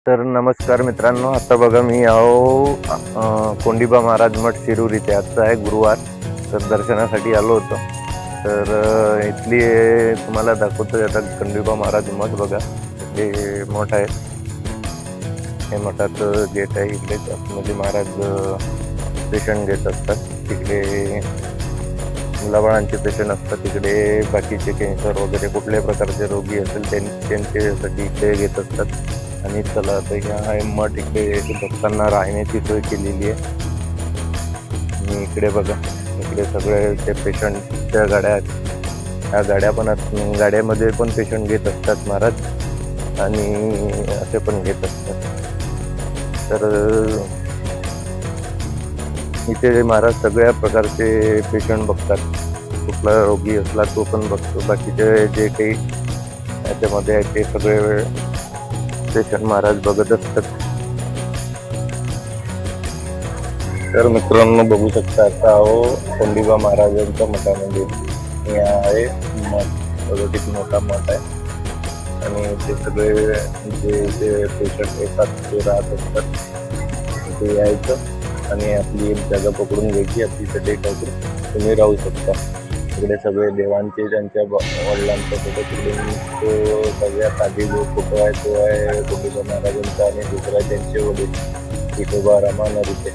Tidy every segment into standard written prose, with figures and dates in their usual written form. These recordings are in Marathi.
तर नमस्कार मित्रांनो, आता बघा मी कोंडीबा महाराज मठ शिरूर इथे. आजचा आहे गुरुवार, तर दर्शनासाठी आलो होतो. तर इथली तुम्हाला दाखवतो आता कोंडीबा महाराज मठ. बघा हे मठ आहे, हे मठाचं गेट आहे. इकडे आतमध्ये महाराज पेशंट घेत असतात. तिकडे मुलाबाळांचे पेशंट असतात, तिकडे बाकीचे कॅन्सर वगैरे कुठल्याही प्रकारचे रोगी असेल त्यांच्यासाठी इकडे घेत असतात. आणि चला आता हा मठ, इकडे भक्तांना राहण्याची सोय केलेली आहे. आणि इकडे बघा, इकडे सगळे ते पेशंटच्या गाड्या आहेत. ह्या गाड्या पण गाड्यामध्ये पण पेशंट घेत असतात महाराज, आणि असे पण घेत असतात. तर इथे महाराज सगळ्या प्रकारचे पेशंट बघतात. कुठला रोगी असला तो पण बघतो. बाकीचे जे काही याच्यामध्ये आहे ते सगळे पेशंट महाराज बघत असतात. तर मित्रांनो बघू शकता, आता कोंडीबा महाराजांच्या मठामध्ये हे आहे मठ. बघा किती मोठा मठ आहे. आणि ते सगळे जे पेशंट येतात ते राहत असतात. ते यायचं आणि आपली एक जागा पकडून घ्यायची, आपली चटई टाकून तुम्ही राहू शकता. इकडे सगळे देवांचे त्यांच्या वडिलांचा फोटो, तिकडे सगळ्यात आधी जो फोटो आहे तो आहे कोंडीबा महाराजांचा, आणि दुसरा त्यांचे वडील विठोबा रमानंद.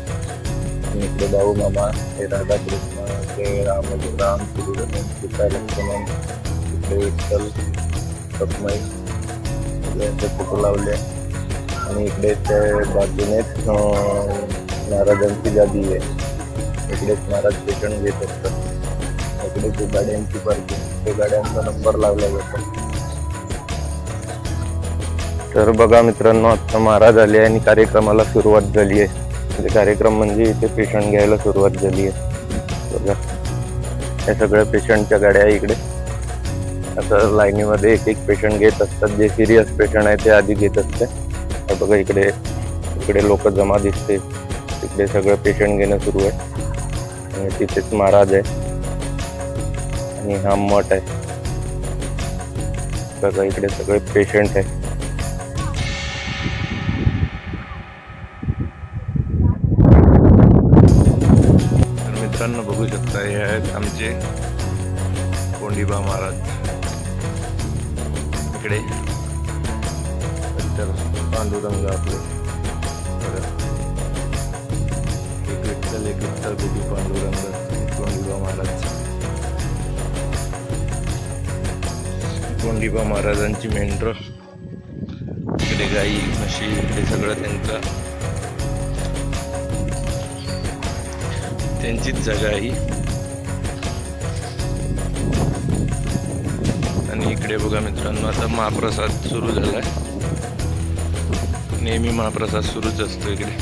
आणि इकडे भाऊ मामा, हे राधाकृष्ण, ते राम सीता लक्ष्मण, इकडे विठ्ठल रखुमाई यांचे फोटो लावले. आणि इकडे त्या बाजूनेच महाराजांची गादी आहे. इकडेच महाराज पेशंट घेत असतात. इकडे ते गाड्यांची पार्किंग, ते गाड्यांचा नंबर लावला जातो. तर बघा मित्रांनो, आता महाराज आले आणि कार्यक्रमाला सुरुवात झाली आहे. कार्यक्रम म्हणजे इथे पेशंट घ्यायला सुरुवात झाली आहे. बघा या सगळ्या पेशंटच्या गाड्या इकडे आता लाईनीमध्ये एक एक पेशंट घेत असतात. जे सिरियस पेशंट आहे ते आधी घेत असते. बघा इकडे लोक जमा दिसते. तिकडे सगळं पेशंट घेणं सुरू आहे. आणि तिथेच महाराज आहे आणि हा मठ आहे. बघा इकडे सगळे पेशंट आहे. तर मित्रांनो बघू शकता, हे आहेत आमचे कोंडीबा महाराज. इकडे पांडुरंग आपले, एक विठ्ठल गोपी पांडुरंग, कोंडीबा महाराज. कोंडीबा महाराजांची मेंढर, इकडे गाई म्हशी, इकडे सगळं त्यांचीच जागा आहे. आणि इकडे बघा मित्रांनो, आता महाप्रसाद सुरू झालाय. नेहमी महाप्रसाद सुरूच असतो इकडे.